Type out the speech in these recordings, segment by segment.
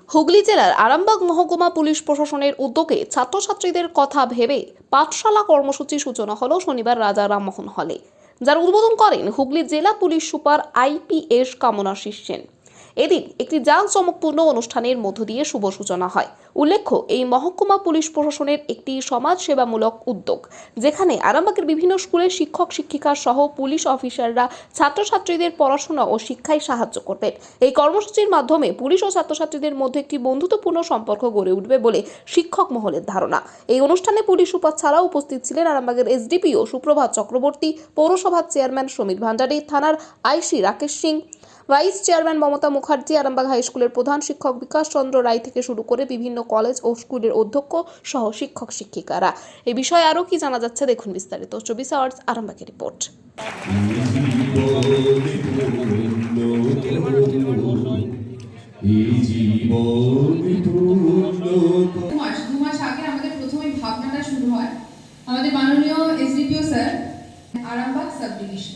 হুগলি জেলার আরামবাগ মহকুমা পুলিশ প্রশাসনের উদ্যোগে ছাত্রছাত্রীদের কথা ভেবে পাঠশালা কর্মসূচি সূচনা হলো শনিবার রাজা রামমোহন হলে, যার উদ্বোধন করেন হুগলি জেলা police super IPS Kamanashis Sen. এদিন একটি জাঁকজমকপূর্ণ অনুষ্ঠানের মধ্য দিয়ে শুভ সূচনা হয়। উল্লেখ্য, এই মহকুমা পুলিশ প্রশাসনের একটি সমাজসেবামূলক উদ্যোগ, যেখানে আরামবাগের বিভিন্ন স্কুলের শিক্ষক শিক্ষিকা সহ পুলিশ অফিসাররা ছাত্রছাত্রীদের পড়াশোনা ও শিক্ষায় সাহায্য করবেন। এই কর্মসূচির মাধ্যমে পুলিশ ও ছাত্রছাত্রীদের মধ্যে একটি বন্ধুত্বপূর্ণ সম্পর্ক গড়ে উঠবে বলে শিক্ষক মহলের ধারণা। এই অনুষ্ঠানে পুলিশ সুপার ছাড়াও উপস্থিত ছিলেন আরামবাগের SDPO সুপ্রভাত চক্রবর্তী, পৌরসভার চেয়ারম্যান সমীর ভান্ডারী, থানার IC Rakesh Singh, vice chairman Mamata Mukherjee, Arambagh high স্কুলের প্রধান শিক্ষক বিকাশ চন্দ্র রায় থেকে শুরু করে বিভিন্ন কলেজ ও স্কুলের অধ্যক্ষ সহ শিক্ষক শিক্ষিকারা। এই বিষয়ে আরও কি জানা যাচ্ছে দেখুন বিস্তারিত। 24 আওয়ার্স আরামবাগের রিপোর্ট। দু মাস আগে আমাদের প্রথমে ভাবনাটা শুরু হয় আমাদের মাননীয় SDPO sir, Arambagh sub division.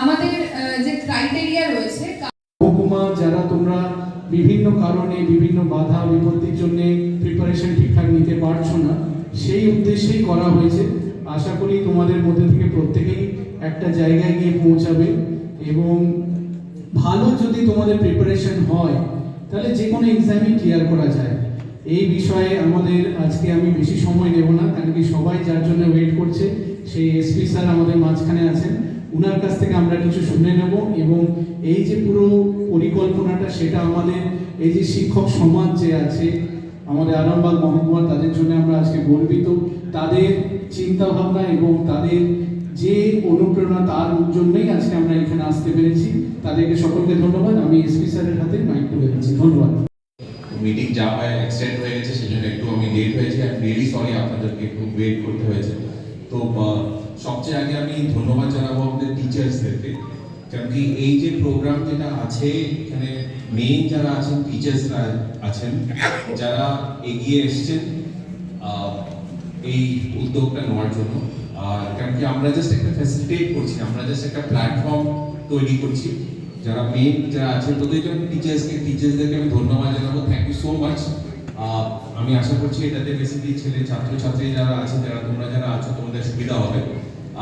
আমাদের যে ক্রাইটেরিয়া রয়েছে, মহকুমা যারা তোমরা বিভিন্ন কারণে বিভিন্ন বাধা বিপত্তির জন্য প্রিপারেশন ঠিকঠাক নিতে পারছো না, সেই উদ্দেশ্যেই করা হয়েছে। আশা করি তোমাদের মধ্যে থেকে প্রত্যেকেই একটা জায়গায় গিয়ে পৌঁছাবে এবং ভালো যদি তোমাদের প্রিপারেশন হয় তাহলে যে কোনো এক্সামই ক্লিয়ার করা যায়। এই বিষয়ে আমাদের আজকে আমি বেশি সময় নেব না, কারণ কি সবাই যার জন্য ওয়েট করছে সেই SP স্যার আমাদের মাঝখানে আছেন। উনার কাছ থেকে আমরা কিছু শুনে নেব এবং এই যে পুরো পরিকল্পনাটা সেটা আমাদের এই যে শিক্ষক সমাজ যে আছে আমাদের আরামবাগ মহকুমা, তাদের জন্য আমরা আজকে গর্বিত। তাদের চিন্তা ভাবনা এবং তাদের যে অনুপ্রেরণা, তার জন্যই আজকে আমরা এখানে আসতে পেরেছি। তাদেরকে সকলকে ধন্যবাদ। আমি SP স্যারের হাতে মাইক তুলে দিচ্ছি। ধন্যবাদ। মিটিং যা হয় এক্সটেন্ড হয়ে গেছে, সেজন্য একটু আমি লেট হয়েছি। আই এম রিয়েলি সরি, আপনাদেরকে একটু ওয়েট করতে হয়েছে। তো সবচেয়ে আগে আমি ধন্যবাদ জানাবো আমাদের টিচার্সদেরকে, কারণ কি এই যে প্রোগ্রাম যেটা আছে এখানে মেইন যারা আছেন টিচার্সরা আছেন, যারা এগিয়ে এসছেন এই উদ্যোগটা নেওয়ার জন্য। আর কারণ কি আমরা জাস্ট একটা ফ্যাসিলিটেট করছি, আমরা জাস্ট একটা প্ল্যাটফর্ম তৈরি করছি। যারা মেইন যারা আছেন তোদের জন্য টিচার্সদেরকে আমি ধন্যবাদ জানাবো। Thank you so much. আমি আশা করছি এটাতে বেসিক্যালি ছেলে ছাত্রছাত্রী যারা আছেন, তোমরা যারা আছো, তোমাদের সুবিধা হবে।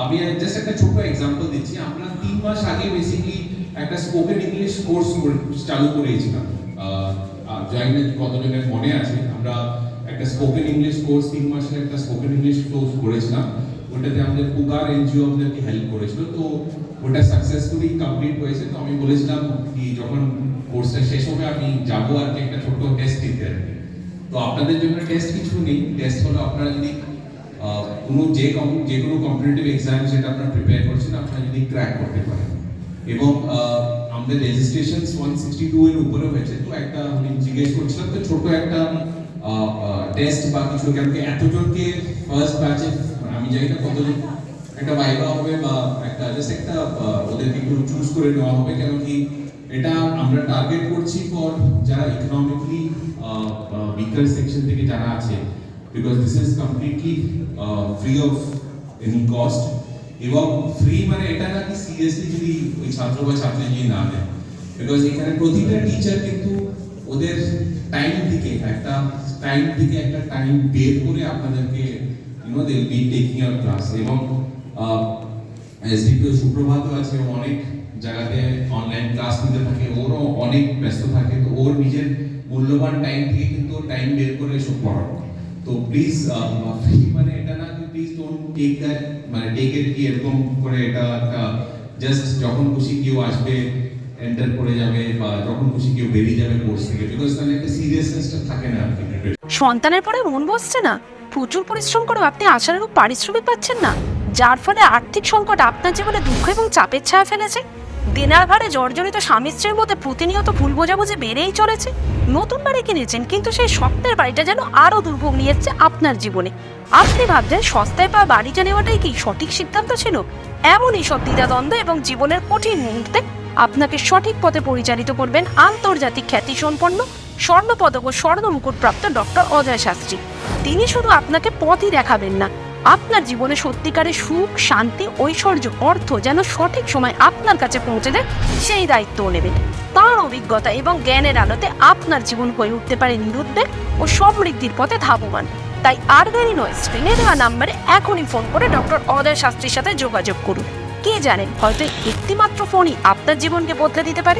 আমি জাস্ট একটা ছোট এক্সাম্পল দিচ্ছি। আমরা 3 মাস আগে বেসিক্যালি একটা স্পোকেন ইংলিশ কোর্স চালু করেছিলাম। জানি না কতজনের মনে আছে, আমরা একটা স্পোকেন ইংলিশ কোর্স 3 মাসের একটা স্পোকেন ইংলিশ কোর্স করেছিলাম। ওটাতে আমাদের পুগার NGO আমাদেরকে হেল্প করেছিল। তো ওটা সাকসেসফুলি কমপ্লিট হয়েছে। তো আমি বলেছিলাম কি যখন কোর্সটা শেষ হবে আমি যাবো আর কি একটা ছোট টেস্ট দিতে আর কি। তো আপনাদের জন্য টেস্ট কিছু নেই, টেস্ট হলো আপনারা যদি যে কোনো কম্পিটিটিভ এক্সাম যেটা আপনারা প্রিপেয়ার করছেন, আপনারা যদি ক্র্যাক করতে পারেন। এবং আমাদের রেজিস্ট্রেশন 162 এর উপরে হয়েছে। তো একটা আমি জিজ্ঞেস করছিলাম, তো ছোট একটা টেস্ট বা কিছু, কেন কি এতজনকে ফার্স্ট ব্যাচে আমি জানি না কতজন, একটা ভাইবা হবে বা একটা জাস্ট একটা ওদেরকে একটু চুজ করে নেওয়া হবে। কেন কি এটা আমরা টার্গেট করছি ফর যারা ইকোনমিক্যালি উইকার সেকশন থেকে যারা আছে, because this is completely free of any cost. এবং ফ্রি মানে এটা না কি সিরিয়াসলি যদি ওই ছাত্র বা ছাত্রী যদি না নেয়, বিকজ এখানে প্রতিটা টিচার কিন্তু ওদের টাইম থেকে একটা টাইম বের করে আপনাদেরকে they will be taking your class. এবং SDPO সুপ্রভাতও আছে, অনেক জায়গাতে অনলাইন ক্লাস নিতে থাকে, ওরও অনেক ব্যস্ত থাকে। তো ওর নিজের মূল্যবান টাইম থেকে কিন্তু টাইম বের করে এসব পড়ানো। তো প্লিজ ফ্রি মানে এটা না কি প্লিজ ডোন্ট টেক দ্যাট, মানে টেক ইট কি এরকম করে এটা একটা জাস্ট যখন খুশি কেউ আসবে এন্টার করে যাবে বা যখন খুশি কেউ বেরিয়ে যাবে কোর্স থেকে, বিকজ তাহলে একটা সিরিয়াসনেসটা থাকে না আর কি। সন্তানের পরে মন বসছে না, প্রচুর পরিশ্রম করেও আপনি আশানুরূপ পারিশ্রমিক পাচ্ছেন না, যার ফলে আর্থিক সংকট আপনার জীবনে দুঃখ এবং চাপের ছায়া ফেলেছে। দেনার ভারে জর্জরিত স্বামী স্ত্রীর মধ্যে প্রতিনিয়ত ভুল বোঝাবুঝি বেড়েই চলেছে। নতুন বাড়ি কিনেছেন, কিন্তু সেই স্বপ্নের বাড়িটা যেন আরও দুর্ভোগ নিয়ে এসছে আপনার জীবনে। আপনি ভাবছেন সস্তায় পাওয়া বাড়িটা নেওয়াটাই কি সঠিক সিদ্ধান্ত ছিল? এমনই সব দ্বিধাদ্বন্দ্ব এবং জীবনের কঠিন মুহূর্তে আপনাকে সঠিক পথে পরিচালিত করবেন আন্তর্জাতিক খ্যাতিসম্পন্ন স্বর্ণপদক ও স্বর্ণ মুকুটপ্রাপ্ত ডক্টর অজয় শাস্ত্রী। তিনি শুধু আপনাকে পথই দেখাবেন না, আপনার জীবনে সত্যিকারের সুখ, শান্তি, ঐশ্বর্য, অর্থ যেন সঠিক সময় আপনার কাছে পৌঁছে দেয়, সেই দায়িত্বও নেবেন। তার অভিজ্ঞতা এবং জ্ঞানের আলোতে আপনার জীবন হয়ে উঠতে পারে নিরুদ্বেগ ও সমৃদ্ধির পথে ধাবমান। তাই আর দেরি নয়, স্ক্রিনে দেওয়া নাম্বারে এখনই ফোন করে ডক্টর অদয় শাস্ত্রীর সাথে যোগাযোগ করুন। কে জানেন, হয়তো একটিমাত্র ফোনই আপনার জীবনকে বদলে দিতে পারে।